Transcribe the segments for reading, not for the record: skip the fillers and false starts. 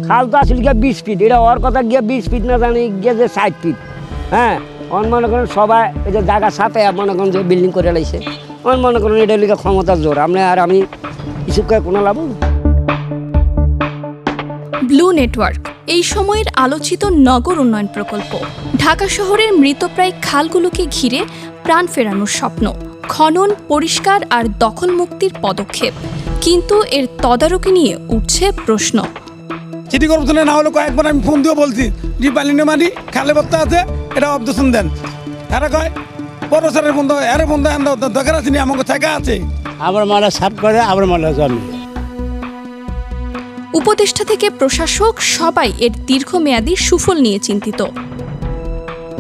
খাল তো আসলে গিয়ে 20 ফিট, এটা ওর কথা গিয়ে 20 ফিট না জানি গিয়ে যে 60 ফিট। হ্যাঁ, মনে করেন সবাই এই যে জায়গার সাথে মনে করেন যে বিল্ডিং করে লাইছে, মনে করেন এটা লিখে ক্ষমতার জোর, আমি কিছু কোনো লাভ। ব্লু নেটওয়ার্ক এই সময়ের আলোচিত নগর উন্নয়ন প্রকল্প। ঢাকা শহরের মৃতপ্রায় খালগুলোকে ঘিরে প্রাণ ফেরানোর স্বপ্ন, খনন, পরিষ্কার আর দখল মুক্তির পদক্ষেপ। কিন্তু এর তদারকি নিয়ে উঠছে প্রশ্ন। সিটি কর্পোরেশনে না হলে কয়েকবার আমি ফোন দিয়ে বলছি যে পালিনে মাটি খালে বত্তা আছে, এটা অবদূষণ দেন। এরা কয় পরসারের বন্ধ, এর বন্ধ দরকার আছে নি, আমাকে জায়গা আছে। আবার মালা সাফ করে, আবার মালা জন্মে। উপদেষ্টা থেকে প্রশাসক সবাই এর দীর্ঘমেয়াদী সুফল নিয়ে চিন্তিত।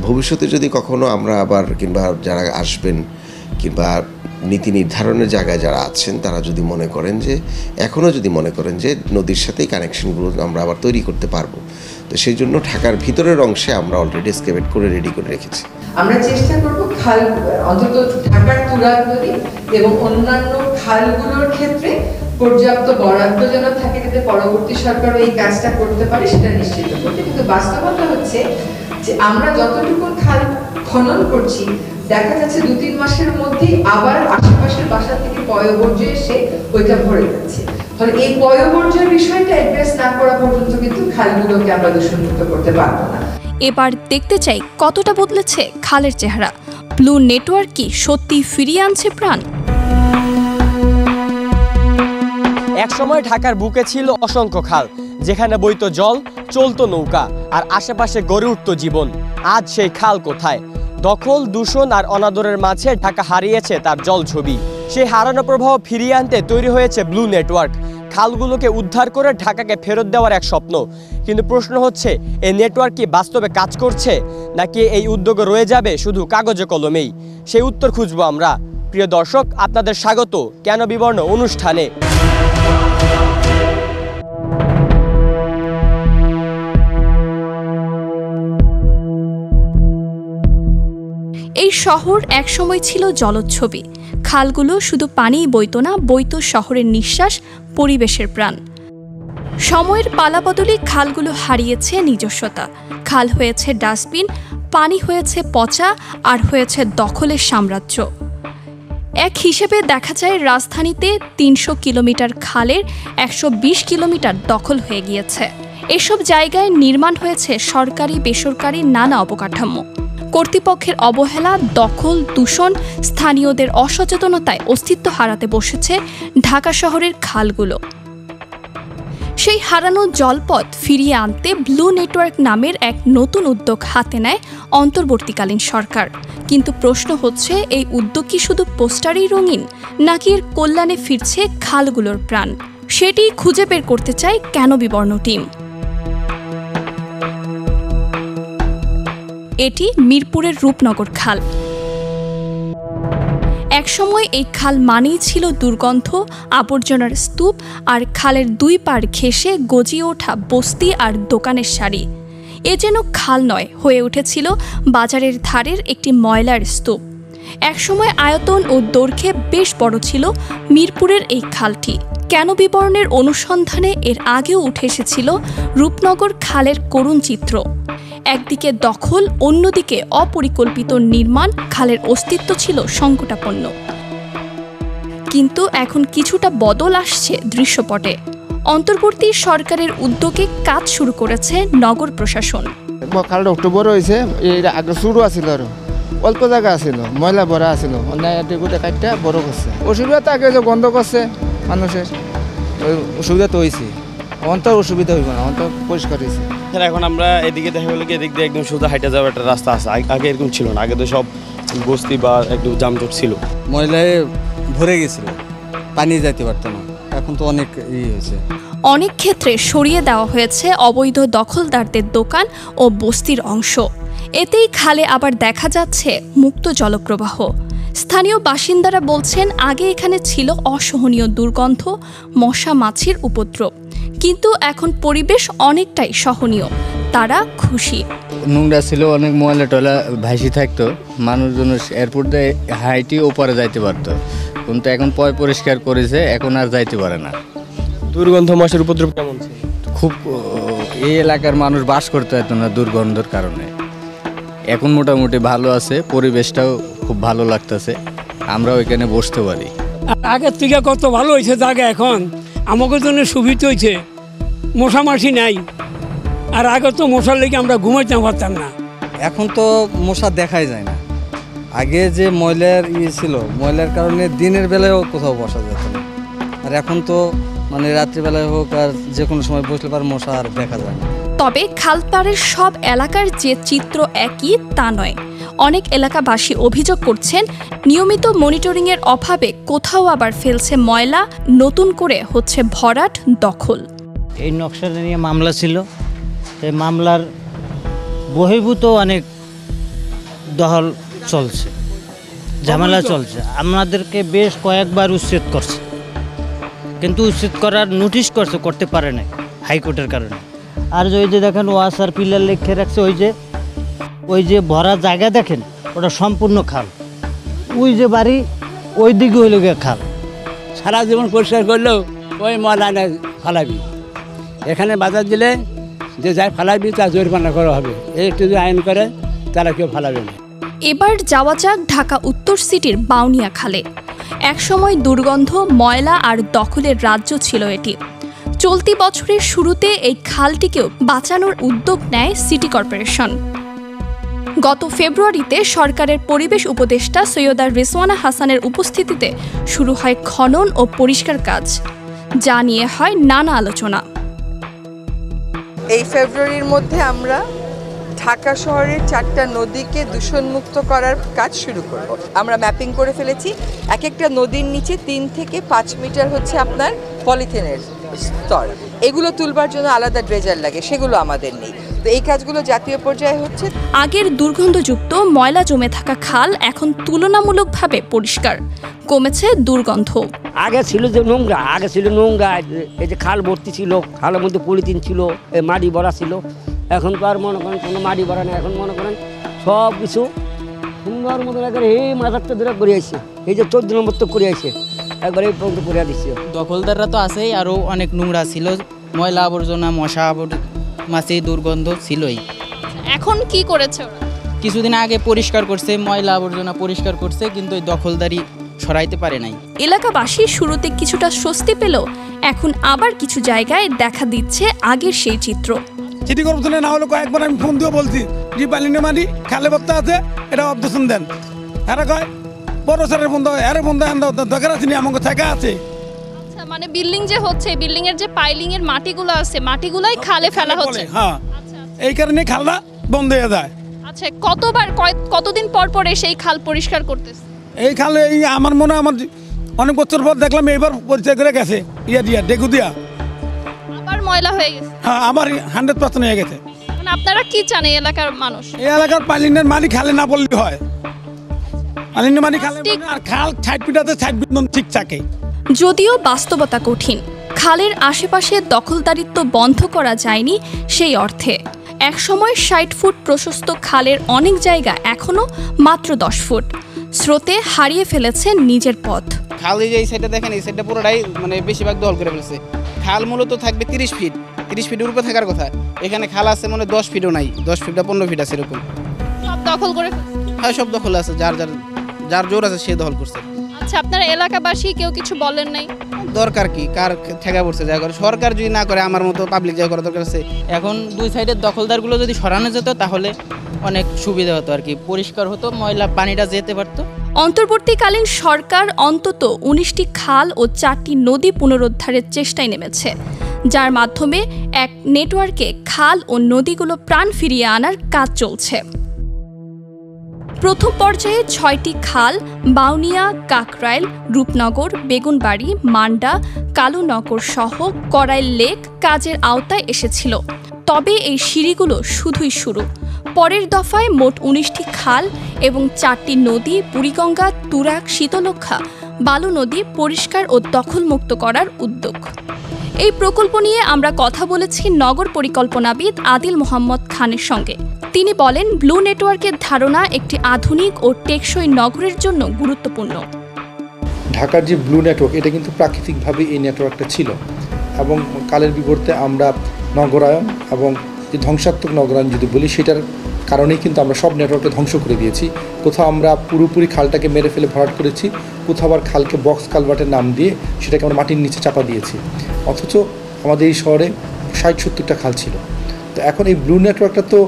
ভবিষ্যতে যদি কখনো আমরা আবার কিংবা যারা আসবেন কিংবা নীতি নির্ধারণের জায়গায় যারা আছেন তারা যদি মনে করেন যে এখনও যদি মনে করেন যে নদীর সাথেই কানেকশনগুলো আমরা আবার তৈরি করতে পারবো, তো সেই জন্য ঢাকার ভিতরের অংশে আমরা অলরেডি এক্সকেভেট করে রেডি করে রেখেছি। আমরা চেষ্টা করব খাল অন্তত ঢাকার তুরাগ নদী এবং অন্যান্য খালগুলোর ক্ষেত্রে পর্যাপ্ত বরাদ্দ যেন থাকে, যাতে পরবর্তী সরকারও এই কাজটা করতে পারে সেটা নিশ্চিত করতে। কিন্তু বাস্তবতা হচ্ছে যে আমরা যতটুকু খাল খনন করছি দেখা যাচ্ছে 2-3 মাসের মধ্যেই আবার আশেপাশের বাসা থেকে পয়ঃবর্জ্য এসে ওইটা ভরে যাচ্ছে। ফলে এই পয়ঃবর্জ্যের বিষয়টা অ্যাড্রেস না করা পর্যন্ত কিন্তু খালগুলোকে আমরা দূষণমুক্ত করতে পারবো না। এবার দেখতে চাই কতটা বদলেছে খালের চেহারা। ব্লু নেটওয়ার্ক কি সত্যি ফিরিয়ে আনছে প্রাণ? একসময় ঢাকার বুকে ছিল অসংখ্য খাল, যেখানে বইতো জল, চলতো নৌকা আর আশেপাশে গড়ে উঠত জীবন। আজ সেই খাল কোথায়? দখল, দূষণ আর অনাদরের মাঝে ঢাকা হারিয়েছে তার জল ছবি। সেই হারানো প্রবাহ ফিরিয়ে আনতে তৈরি হয়েছে ব্লু নেটওয়ার্ক। খালগুলোকে উদ্ধার করে ঢাকাকে ফেরত দেওয়ার এক স্বপ্ন। কিন্তু প্রশ্ন হচ্ছে, এই নেটওয়ার্ক কি বাস্তবে কাজ করছে, নাকি এই উদ্যোগ রয়ে যাবে শুধু কাগজে কলমেই? সেই উত্তর খুঁজবো আমরা। প্রিয় দর্শক, আপনাদের স্বাগত কেন বিবর্ণ অনুষ্ঠানে। এই শহর একসময় ছিল জলচ্ছবি। খালগুলো শুধু পানিই বইতো না, বইতো শহরের নিঃশ্বাস, পরিবেশের প্রাণ। সময়ের পালাবদলে খালগুলো হারিয়েছে নিজস্বতা। খাল হয়েছে ডাস্টবিন, পানি হয়েছে পচা, আর হয়েছে দখলের সাম্রাজ্য। এক হিসেবে দেখা যায় রাজধানীতে 300 কিলোমিটার খালের 120 কিলোমিটার দখল হয়ে গিয়েছে। এসব জায়গায় নির্মাণ হয়েছে সরকারি বেসরকারি নানা অবকাঠামো। কর্তৃপক্ষের অবহেলা, দখল, দূষণ, স্থানীয়দের অসচেতনতায় অস্তিত্ব হারাতে বসেছে ঢাকা শহরের খালগুলো। সেই হারানো জলপথ ফিরিয়ে আনতে ব্লু নেটওয়ার্ক নামের এক নতুন উদ্যোগ হাতে নেয় অন্তর্বর্তীকালীন সরকার। কিন্তু প্রশ্ন হচ্ছে, এই উদ্যোগ কি শুধু পোস্টারেই রঙিন, নাকি এর কল্যাণে ফিরছে খালগুলোর প্রাণ? সেটি খুঁজে বের করতে চায় কেন বিবর্ণ টিম। এটি মিরপুরের রূপনগর খাল। একসময় এই খাল মানেই ছিল দুর্গন্ধ, আবর্জনার স্তূপ আর খালের 2 পাড় ঘেঁষে গজিয়ে ওঠা বস্তি আর দোকানের সারি। এ যেন খাল নয়, হয়ে উঠেছিল বাজারের ধারের একটি ময়লার স্তূপ। একসময় আয়তন ও দৈর্ঘ্যে বেশ বড় ছিল মিরপুরের এই খালটি। কেন বিবরণের অনুসন্ধানে এর আগেও উঠে এসেছিল রূপনগর খালের করুণ চিত্র। একদিকে দখল, অন্যদিকে অপরিকল্পিত নির্মাণ, খালের অস্তিত্ব ছিল সংকটাপন্ন। কিন্তু এখন কিছুটা বদল আসছে দৃশ্যপটে। অন্তর্বর্তী সরকারের উদ্যোগে কাজ শুরু করেছে নগর প্রশাসন। খালটা অক্টোবর হয়েছে, এর আগে শুরু আছিল, আর অল্প জায়গা আছিল, ময়লা ভরা আছিল, গোটা কাঠটা বড় করছে। অসুবিধা তাকে যে বন্ধ করছে মানুষের, অসুবিধা তো হয়েছে। অন্তর অসুবিধা হইব না, অন্তর পরিষ্কার হয়েছে। এখন আমরা এদিকে দেখা গেলো কি এদিক দিয়ে একদম সোজা হাইটে যাওয়ার একটা রাস্তা আছে, আগে এরকম ছিল না। আগে তো সব বস্তি বা একটু জামজট ছিল, ময়লায় ভরে গেছিল, পানি যাইতে পারতো না। এখন তো অনেক হয়েছে। অনেক ক্ষেত্রে সরিয়ে দেওয়া হয়েছে অবৈধ দখলদারদের দোকান ও বস্তির অংশ। এতেই খালে আবার দেখা যাচ্ছে মুক্ত জলপ্রবাহ। স্থানীয় বাসিন্দারা বলছেন, আগে এখানে ছিল অসহনীয় দুর্গন্ধ, মশা মাছির উপদ্রব, কিন্তু এখন পরিবেশ অনেকটাই সহনীয়। তারা খুশি। নোংরা ছিল, অনেক ময়লা টয়লা ভাসি থাকতো, মানুষজন এয়ারপোর্ট দিয়ে হাইটি ওপারে যাইতে পারতো, কিন্তু এখন পরিষ্কার করেছে, এখন আর যাইতে পারে না। দুর্গন্ধ, মশার উপদ্রব কেমন? খুব এই এলাকার মানুষ বাস করতে হতো না দুর্গন্ধের কারণে। এখন মোটামুটি ভালো আছে, পরিবেশটাও খুব ভালো লাগতেছে, আমরা ওইখানে বসতে পারি। আগের থেকে কত ভালো হয়েছে জায়গা, এখন আমাদের জন্য সুবিধা হয়েছে, মশামাছি নাই। আর আগে তো মশার লেগে আমরা ঘুমাইতে পারতাম না। এখন তো মশা দেখাই যায় না। আগে যে ময়লার ছিল, ময়লার কারণে দিনের বেলায়ও কোথাও বসা যেত না। আর এখন তো মানে রাত্রিবেলায় হোক আর যে কোনো সময় বসলে পার মশা আর দেখা যায় না। তবে খালপাড়ের সব এলাকার যে চিত্র একই তা নয়। অনেক এলাকাবাসী অভিযোগ করছেন নিয়মিত মনিটরিংয়ের অভাবে কোথাও আবার ফেলছে ময়লা, নতুন করে হচ্ছে ভরাট, দখল। এই নকশাটা নিয়ে মামলা ছিল, এই মামলার বহির্ভূত অনেক দখল চলছে, ঝামেলা চলছে। আমাদেরকে বেশ কয়েকবার উচ্ছেদ করছে, কিন্তু উচ্ছেদ করার নোটিশ করতে পারে না হাইকোর্টের কারণে। আর ওই যে দেখেন ওয়াসার পিলার লিখে রাখছে, ওই যে ভরা জায়গা দেখেন, ওটা সম্পূর্ণ খাল। ওই যে বাড়ি ওই দিকে হইল গিয়ে খাল। সারা জীবন পরিষ্কার করলেও ওই ময়লা না ফালাবি। এখানে বাজার দিলে যে যাই ফালাবি তা জরিমানা করা হবে। এই একটু যদি আইন করে তারা কেউ ফালাবে না। এবার যাওয়া যাক ঢাকা উত্তর সিটির বাউনিয়া খালে। একসময় দুর্গন্ধ, ময়লা আর দখলের রাজ্য ছিল এটি। চলতি বছরের শুরুতে এই খালটিকেও বাঁচানোর উদ্যোগ নেয় সিটি কর্পোরেশন। গত ফেব্রুয়ারিতে সরকারের পরিবেশ উপদেষ্টা সৈয়দা রিজওয়ানা হাসানের উপস্থিতিতে শুরু হয় খনন ও পরিষ্কার কাজ, যা নিয়ে হয় নানা আলোচনা। এই ফেব্রুয়ারির মধ্যে আমরা ঢাকা শহরের 4টা নদীকে দূষণমুক্ত করার কাজ শুরু করব। আমরা ম্যাপিং করে ফেলেছি। এক একটা নদীর নিচে 3 থেকে 5 মিটার হচ্ছে আপনার পলিথিনের স্তর। এগুলো তুলবার জন্য আলাদা ড্রেজার লাগে, সেগুলো আমাদের নেই। তো এই কাজগুলো জাতীয় পর্যায়ে হচ্ছে। আগের দুর্গন্ধযুক্ত ময়লা জমে থাকা খাল এখন তুলনামূলকভাবে পরিষ্কার, কমেছে দুর্গন্ধ। আগে ছিল যে নোংরা, এই যে খাল ভর্তি ছিল, খালের মধ্যে পলিথিন ছিল, মাটি ভরা ছিল। এখন তো আর মনে করেন কোনো মাটি ভরা নেই। এখন মনে করেন সব কিছু সুন্দর মতো একবারে এই মাথারটা ধরে করে আসছে, এই যে 14 নম্বর তো করে আসছে, একবার এই পর্যন্ত করে দিচ্ছে। দখলদাররা তো আছেই, আরও অনেক নোংরা ছিল, ময়লা আবর্জনা, মশা মাছি, দুর্গন্ধ ছিলই। এখন কি করেছে? কিছুদিন আগে পরিষ্কার করছে, ময়লা আবর্জনা পরিষ্কার করছে, কিন্তু এই দখলদারি সরাইতে পারে নাই। এলাকাবাসী শুরুতে কিছুটা স্বস্তি পেল, এখন আবার কিছু জায়গায় দেখা দিচ্ছে আগের সেই চিত্র। সিটি কর্পোরেশনে না হলে কয়েকবার আমি ফোন দিয়ে বলছি যে বালিনে মাটি খালে বত্তা আছে, এটা অবদূষণ দেন। এরা কয় বড় স্যারের বন্ধ, এর বন্ধ দরকার আছে, আমাকে থাকা আছে। মানে বিল্ডিং যে হচ্ছে, বিল্ডিং এর যে পাইলিং এর মাটিগুলো আছে, মাটিগুলাই খালে ফেলা হচ্ছে। হ্যাঁ, এই কারণে খালটা বন্ধ হয়ে যায়। আচ্ছা, কতদিন পর পর সেই খাল পরিষ্কার করতেছে? এই খালে এই আমার মনে হয় আমার অনেক বছর পর দেখলাম এইবার পরিষ্কার করে গেছে, ডেকু দিয়া। আবার ময়লা হয়ে গেছে? হ্যাঁ, আমার 100% হয়ে গেছে। মানে আপনারা কি চান এই এলাকার মানুষ? এই এলাকার পাইলিনের মাটি খালে না বললে হয়। পাইলিনের মাটি খালে আর খাল 60 ফিটাতে 60 ফিট ঠিক থাকে। যদিও বাস্তবতা কঠিন, খালের আশেপাশে দখলদারিত্ব বন্ধ করা যায়নি সেই অর্থে। একসময় 60 ফুট প্রশস্ত খালের অনেক জায়গা এখনো মাত্র 10 ফুট। স্রোতে হারিয়ে ফেলেছে নিজের পথ। খাল এই সাইডটা দেখেন, এই সাইডটা পুরোটাই মানে বেশিরভাগ দখল করে ফেলেছে। খাল মূলত থাকবে 30 ফিট, 30 ফিটের উপরে থাকার কথা। এখানে খাল আছে মানে 10 ফিটও নাই, 10 ফিট বা 15 ফিট আছে এরকম। সব দখল করে? হ্যাঁ, সব দখল আছে, যার জোর আছে সে দখল করছে। আচ্ছা, আপনারা এলাকাবাসী কেউ কিছু বলেন নাই? দরকার কি, কার ঠেকা পড়ছে যা করে, সরকার যদি না করে আমার মতো পাবলিক যা করা দরকার আছে। এখন দুই সাইডের দখলদারগুলো যদি সরানো যেত তাহলে অনেক সুবিধা হতো আর কি, পরিষ্কার হতো, ময়লা পানিটা যেতে পারতো। অন্তর্বর্তীকালীন সরকার অন্তত 19টি খাল ও 4টি নদী পুনরুদ্ধারের চেষ্টায় নেমেছে, যার মাধ্যমে এক নেটওয়ার্কে খাল ও নদীগুলো প্রাণ ফিরিয়ে আনার কাজ চলছে। প্রথম পর্যায়ে 6টি খাল বাউনিয়া, কাকরাইল, রূপনগর, বেগুনবাড়ি, মান্ডা, কালুনগর সহ করাইল লেক কাজের আওতায় এসেছিল। তবে এই সিঁড়িগুলো শুধুই শুরু। পরের দফায় মোট 19টি খাল এবং 4টি নদী, বুড়িগঙ্গা, তুরাগ, শীতলক্ষা, বালু নদী পরিষ্কার ও দখলমুক্ত করার উদ্যোগ। এই প্রকল্প নিয়ে আমরা কথা বলেছি নগর পরিকল্পনাবিদ আদিল মোহাম্মদ খানের সঙ্গে। তিনি বলেন, ব্লু নেটওয়ার্কের ধারণা একটি আধুনিক ও টেকসই নগরের জন্য গুরুত্বপূর্ণ। ঢাকার যে ব্লু নেটওয়ার্ক, এটা কিন্তু প্রাকৃতিকভাবে এই নেটওয়ার্কটা ছিল এবং কালের বিবর্তে আমরা নগরায়ন এবং যে ধ্বংসাত্মক নগরায়ন যদি বলি, সেটার কারণেই কিন্তু আমরা সব নেটওয়ার্কটা ধ্বংস করে দিয়েছি। কোথাও আমরা পুরোপুরি খালটাকে মেরে ফেলে ভরাট করেছি, কোথাও আবার খালকে বক্স কালভার্টের নাম দিয়ে সেটাকে আমরা মাটির নিচে চাপা দিয়েছি। অথচ আমাদের এই শহরে 60-70টা খাল ছিল। তো এখন এই ব্লু নেটওয়ার্কটা তো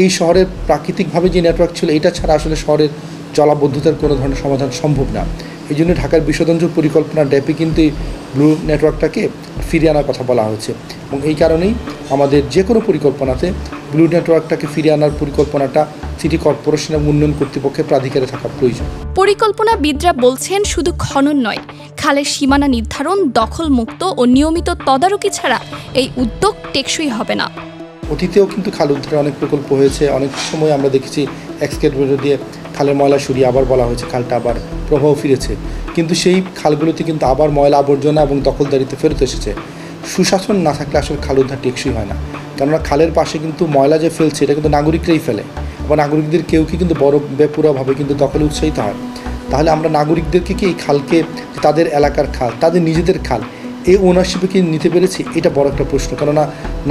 এই শহরের প্রাকৃতিকভাবে যে নেটওয়ার্ক ছিল, এটা ছাড়া আসলে শহরের জলাবদ্ধতার কোনো ধরনের সমাধান সম্ভব না। এই জন্য ঢাকার বিশ্বতন্ত্র পরিকল্পনা ড্যাপে কিন্তু এই ব্লু নেটওয়ার্কটাকে ফিরিয়ে আনার কথা বলা হয়েছে, এবং এই কারণেই আমাদের যে কোনো পরিকল্পনাতে ব্লু নেটওয়ার্কটাকে ফিরিয়ে আনার পরিকল্পনাটা সিটি কর্পোরেশন এবং উন্নয়ন কর্তৃপক্ষের প্রাধিকারে থাকা প্রয়োজন। পরিকল্পনাবিদরা বলছেন, শুধু খনন নয়, খালের সীমানা নির্ধারণ, দখলমুক্ত ও নিয়মিত তদারকি ছাড়া এই উদ্যোগ টেকসই হবে না। অতীতেও কিন্তু খাল উদ্ধারের অনেক প্রকল্প হয়েছে, অনেক সময় আমরা দেখেছি এক্সকেভেটর দিয়ে খালের ময়লা সরিয়ে আবার বলা হয়েছে খালটা আবার প্রবাহ ফিরেছে, কিন্তু সেই খালগুলোতে কিন্তু আবার ময়লা আবর্জনা এবং দখলদারিতে ফেরত এসেছে। সুশাসন না থাকলে আসলে খাল উদ্ধার টেকসই হয় না, কেননা খালের পাশে কিন্তু ময়লা যে ফেলছে এটা কিন্তু নাগরিকরাই ফেলে, আবার নাগরিকদের কেউ কি কিন্তু বড় বেপুরাভাবে কিন্তু দখলে উৎসাহিত হয়। তাহলে আমরা নাগরিকদেরকে কি এই খালকে, তাদের এলাকার খাল, তাদের নিজেদের খাল, এই ওনারশিপে কি নিতে পেরেছি, এটা বড় একটা প্রশ্ন। কেননা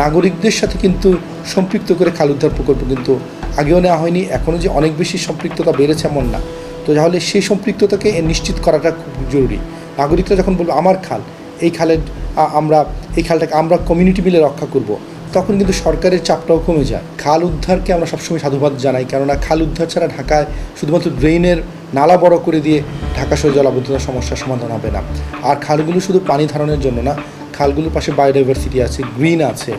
নাগরিকদের সাথে কিন্তু সম্পৃক্ত করে খাল উদ্ধার প্রকল্প কিন্তু আগেও নেওয়া হয়নি, এখনও যে অনেক বেশি সম্পৃক্ততা বেড়েছে এমন না। তো তাহলে সেই সম্পৃক্ততাকে নিশ্চিত করাটা খুব জরুরি। নাগরিকরা যখন বলবে আমার খাল, এই খালের এই খালটাকে আমরা কমিউনিটি মিলে রক্ষা করব, তখন কিন্তু সরকারের চাপটাও কমে যায়। খাল উদ্ধারকে আমরা সবসময় সাধুবাদ জানাই, কেননা খাল উদ্ধার ছাড়া ঢাকায় শুধুমাত্র ড্রেনের নালা বড় করে দিয়ে ঢাকা শহরে জলাবদ্ধতার সমস্যার সমাধান হবে না। আর খালগুলো শুধু পানি ধারণের জন্য না, খালগুলোর পাশে বায়োডাইভার্সিটি আছে, গ্রিন আছে,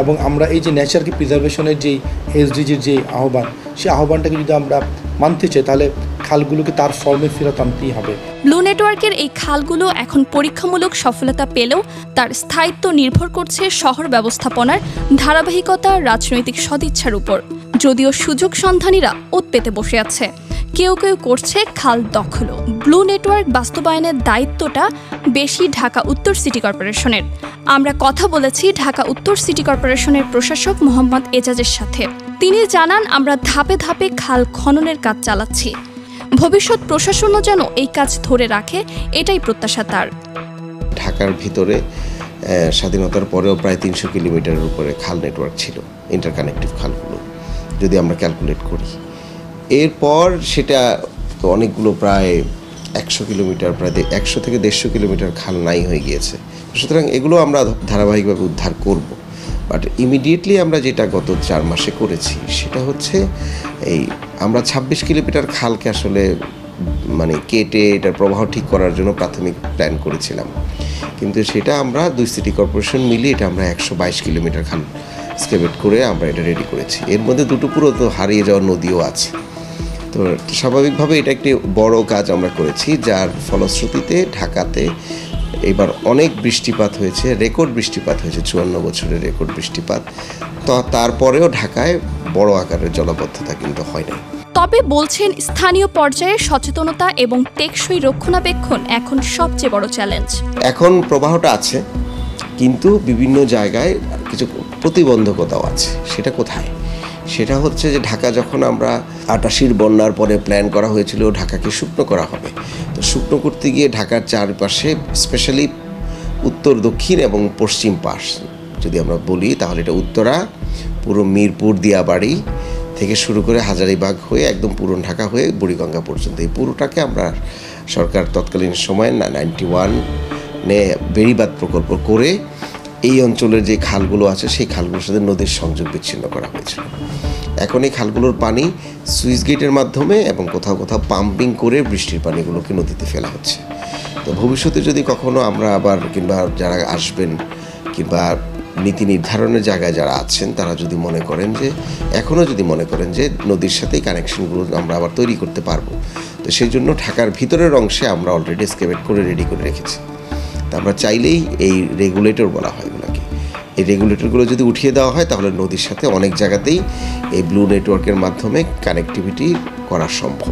এবং আমরা এই যে নেচারকে প্রিজার্ভেশনের যেই এসডিজির যে আহ্বান, সেই আহ্বানটাকে যদি আমরা মানতে চাই, তাহলে খালগুলোকে তার ফর্মে ফেরত আনতেই হবে। ব্লু নেটওয়ার্কের এই খালগুলো এখন পরীক্ষামূলক সফলতা পেলেও তার স্থায়িত্ব নির্ভর করছে শহর ব্যবস্থাপনার ধারাবাহিকতা, রাজনৈতিক সদিচ্ছার উপর। যদিও সুযোগ সন্ধানীরা ওত পেতে বসে আছে, কেউ কেউ করছে খাল দখলও। ব্লু নেটওয়ার্ক বাস্তবায়নের দায়িত্বটা বেশি ঢাকা উত্তর সিটি কর্পোরেশনের। আমরা কথা বলেছি ঢাকা উত্তর সিটি কর্পোরেশনের প্রশাসক মোহাম্মদ এজাজের সাথে। তিনি জানান, আমরা ধাপে ধাপে খাল খননের কাজ চালাচ্ছি। ভবিষ্যৎ প্রশাসনও যেন এই কাজ ধরে রাখে, এটাই প্রত্যাশা তার। ঢাকার ভিতরে স্বাধীনতার পরেও প্রায় 300 কিলোমিটারের উপরে খাল নেটওয়ার্ক ছিল, ইন্টারকানেক্টিভ খালগুলো যদি আমরা ক্যালকুলেট করি। এরপর সেটা অনেকগুলো প্রায় 100 কিলোমিটার, প্রায় 100 থেকে 150 কিলোমিটার খাল নাই হয়ে গিয়েছে। সুতরাং এগুলো আমরা ধারাবাহিকভাবে উদ্ধার করব। বাট ইমিডিয়েটলি আমরা যেটা গত 4 মাসে করেছি সেটা হচ্ছে আমরা 26 কিলোমিটার খালকে আসলে কেটে এটার প্রবাহ ঠিক করার জন্য প্রাথমিক প্ল্যান করেছিলাম, কিন্তু সেটা আমরা 2 সিটি কর্পোরেশন মিলিয়ে এটা আমরা 122 কিলোমিটার খাল স্কেভেট করে আমরা এটা রেডি করেছি। এর মধ্যে দুটো পুরো তো হারিয়ে যাওয়ার নদীও আছে। তো স্বাভাবিকভাবে এটা একটি বড় কাজ আমরা করেছি, যার ফলশ্রুতিতে ঢাকাতে এবার অনেক বৃষ্টিপাত হয়েছে, রেকর্ড বৃষ্টিপাত হয়েছে, 54 বছরের রেকর্ড বৃষ্টিপাত। তো তারপরেও ঢাকায় বড় আকারের জলাবদ্ধতা কিন্তু হয় না। তবে বলছেন, স্থানীয় পর্যায়ে সচেতনতা এবং টেকসই রক্ষণাবেক্ষণ এখন সবচেয়ে বড় চ্যালেঞ্জ। এখন প্রবাহটা আছে, কিন্তু বিভিন্ন জায়গায় কিছু প্রতিবন্ধকতাও আছে। সেটা কোথায়? সেটা হচ্ছে যে ঢাকা যখন আমরা 88 বন্যার পরে প্ল্যান করা হয়েছিল ঢাকাকে শুকনো করা হবে, তো শুকনো করতে গিয়ে ঢাকার চারপাশে স্পেশালি উত্তর, দক্ষিণ এবং পশ্চিম পাশ যদি আমরা বলি, তাহলে এটা উত্তরা, পুরো মিরপুর, দিয়াবাড়ি থেকে শুরু করে হাজারীবাগ হয়ে একদম পুরন ঢাকা হয়ে বুড়িগঙ্গা পর্যন্ত, এই পুরোটাকে আমরা সরকার তৎকালীন সময়ে 91-এ বেড়িবাঁধ প্রকল্প করে এই অঞ্চলের যে খালগুলো আছে সেই খালগুলোর সাথে নদীর সংযোগ বিচ্ছিন্ন করা হয়েছিল। এখন এই খালগুলোর পানি সুইচ গেটের মাধ্যমে এবং কোথাও কোথাও পাম্পিং করে বৃষ্টির পানিগুলোকে নদীতে ফেলা হচ্ছে। তো ভবিষ্যতে যদি কখনো আমরা আবার, কিংবা যারা আসবেন, কিংবা নীতি নির্ধারণের জায়গায় যারা আছেন, তারা যদি মনে করেন যে নদীর সাথেই কানেকশনগুলো আমরা আবার তৈরি করতে পারবো, তো সেই জন্য ঢাকার ভিতরের অংশে আমরা অলরেডি এক্সকেভেট করে রেডি করে রেখেছি। তা আমরা চাইলেই এই রেগুলেটর বলা হয় এগুলোকে, এই রেগুলেটরগুলো যদি উঠিয়ে দেওয়া হয়, তাহলে নদীর সাথে অনেক জায়গাতেই এই ব্লু নেটওয়ার্কের মাধ্যমে কানেক্টিভিটি করা সম্ভব,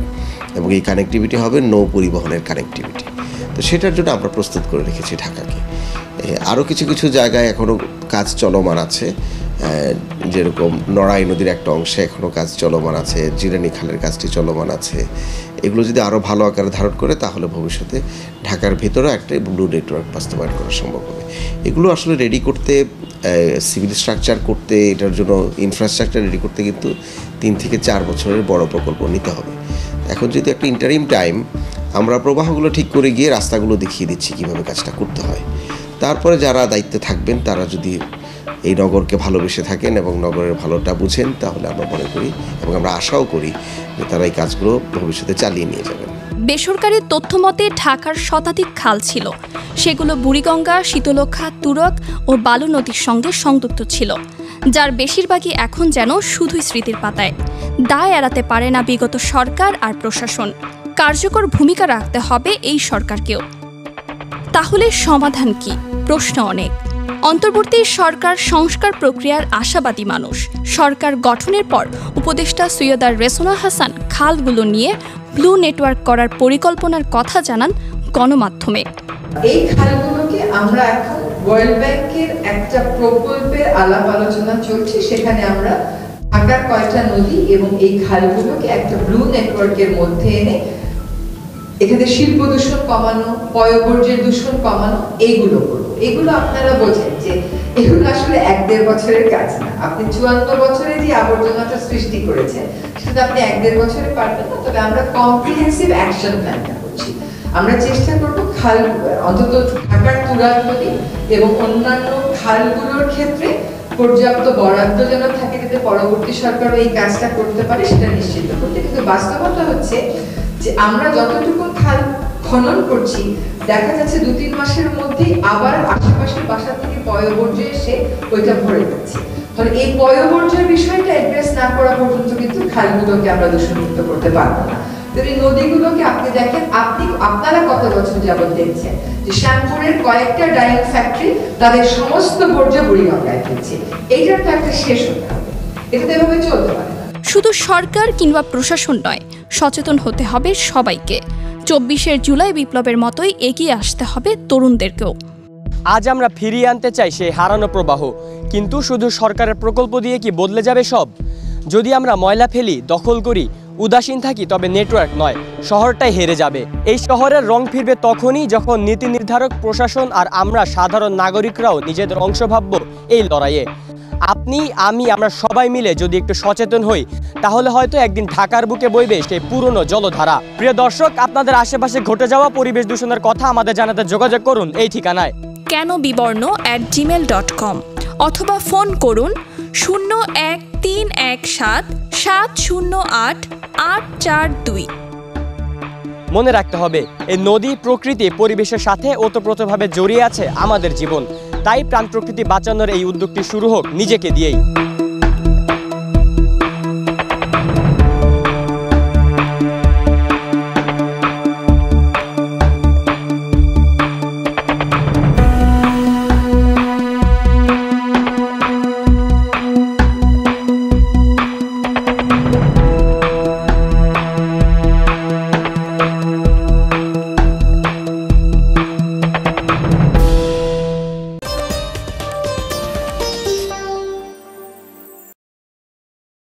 এবং এই কানেক্টিভিটি হবে নৌ পরিবহনের কানেক্টিভিটি। তো সেটার জন্য আমরা প্রস্তুত করে রেখেছি ঢাকাকে। আরও কিছু কিছু জায়গায় এখনও কাজ চলমান আছে, যেরকম নড়াই নদীর একটা অংশে এখনও কাজ চলমান আছে, জিরানি খালের কাজটি চলমান আছে। এগুলো যদি আরও ভালো আকারে ধারণ করে, তাহলে ভবিষ্যতে ঢাকার ভেতরে একটা ব্লু নেটওয়ার্ক বাস্তবায়ন করা সম্ভব হবে। এগুলো আসলে রেডি করতে সিভিল স্ট্রাকচার করতে, এটার জন্য ইনফ্রাস্ট্রাকচার রেডি করতে কিন্তু 3 থেকে 4 বছরের বড় প্রকল্প নিতে হবে। এখন যদি একটা ইন্টারিম টাইম আমরা প্রবাহগুলো ঠিক করে গিয়ে রাস্তাগুলো দেখিয়ে দিচ্ছি কীভাবে কাজটা করতে হয়, তারপরে যারা দায়িত্বে থাকবেন তারা যদি এই নগরকে ভালোবেসে থাকেন এবং নগরের ভালোটা বুঝেন, তাহলে আমরা মনে করি এবং আমরা আশাও করি যে তারা এই কাজগুলো ভবিষ্যতে চালিয়ে নিয়ে যাবেন। বেসরকারি তথ্যমতে ঢাকার শতাধিক খাল ছিল, সেগুলো বুড়িগঙ্গা, শীতলক্ষা, তুরক ও বালু নদীর সঙ্গে সংযুক্ত ছিল, যার বেশিরভাগই এখন যেন শুধুই স্মৃতির পাতায়। দায় এড়াতে পারে না বিগত সরকার আর প্রশাসন। কার্যকর ভূমিকা রাখতে হবে এই সরকারকেও। তাহলে সমাধান কি? প্রশ্ন অনেক। অন্তর্বর্তী সরকার সংস্কার প্রক্রিয়ার আশাবাদী মানুষ। সরকার গঠনের পর উপদেষ্টা সৈয়দা রেছনা হাসান খালগুলো নিয়ে ব্লু নেটওয়ার্ক করার পরিকল্পনার কথা জানান গণমাধ্যমে। এই খালগুলোকে আমরা এখন ওয়ার্ল্ড ব্যাংকের একটা প্রকল্পের আলাপ আলোচনা চলছে, সেখানে আমরা ঢাকার কয়টা নদী এবং এই খালগুলোকে একটা ব্লু নেটওয়ার্কের মধ্যে এনে এখানে শিল্প দূষণ কমানো, পয়ঃবর্জ্যের দূষণ কমানো, এইগুলো করবো। এগুলো আপনারা বোঝেন যে এগুলো আসলে 1-1.5 বছরের কাজ না। আপনি 54 বছরে যে আবর্জনাটা সৃষ্টি করেছেন সেটা আপনি 1-1.5 বছরে পারবেন না। তবে আমরা কম্প্রিহেন্সিভ অ্যাকশন প্ল্যানটা করছি। আমরা চেষ্টা করব খাল, অন্তত ঢাকার তুরাগ নদী এবং অন্যান্য খালগুলোর ক্ষেত্রে পর্যাপ্ত বরাদ্দ যেন থাকে, যাতে পরবর্তী সরকারও এই কাজটা করতে পারে সেটা নিশ্চিত করতে। কিন্তু বাস্তবতা হচ্ছে যে আমরা যতটুকু খাল খনন করছি, দেখা যাচ্ছে 2-3 মাসের মধ্যেই আবার আশেপাশের বাসা থেকে পয়ঃবর্জ্য এসে ওইটা ভরে যাচ্ছে। তাহলে এই পয়ঃবর্জ্যের বিষয়টা অ্যাড্রেস না করা পর্যন্ত কিন্তু খালগুলোকে আমরা দূষণমুক্ত করতে পারবো না। এই নদীগুলোকে আপনি দেখেন, আপনারা কত বছর যাবত দেখছেন যে শ্যামপুরের কয়েকটা ডাইং ফ্যাক্টরি তাদের সমস্ত বর্জ্য বুড়িগঙ্গায় ফেলছে। এইটার তো একটা শেষ হতে হবে, এটা তো এভাবে চলতে পারে না। শুধু সরকার কিংবা প্রশাসন নয়, সচেতন হতে হবে সবাইকে। 24 জুলাই বিপ্লবের মতোই এগিয়ে আসতে হবে তরুণদেরকেও। আজ আমরা ফিরিয়ে আনতে চাই সেই হারানো প্রবাহ, কিন্তু শুধু সরকারের প্রকল্প দিয়ে কি বদলে যাবে সব? যদি আমরা ময়লা ফেলি, দখল করি, উদাসীন থাকি, তবে নেটওয়ার্ক নয়, শহরটাই হেরে যাবে। এই শহরের রং ফিরবে তখনই যখন নীতি নির্ধারক, প্রশাসন আর আমরা সাধারণ নাগরিকরাও নিজেদের অংশ ভাবব এই লড়াইয়ে। আপনি, আমি, আমরা সবাই মিলে যদি একটু সচেতন হই, তাহলে হয়তো একদিন ঢাকার বুকে বইবে সেই পুরনো জলধারা। প্রিয় দর্শক, আপনাদের আশেপাশে ঘটে যাওয়া পরিবেশ দূষণের কথা আমাদের জানাতে যোগাযোগ করুন এই ঠিকানায় কেনবিবর্ণ@gmail.com অথবা ফোন করুন 01-317-708-842। মনে রাখতে হবে, এই নদী, প্রকৃতি, পরিবেশের সাথে ওতপ্রোতভাবে জড়িয়ে আছে আমাদের জীবন। তাই প্রাণ প্রকৃতি বাঁচানোর এই উদ্যোগটি শুরু হোক নিজেকে দিয়েই।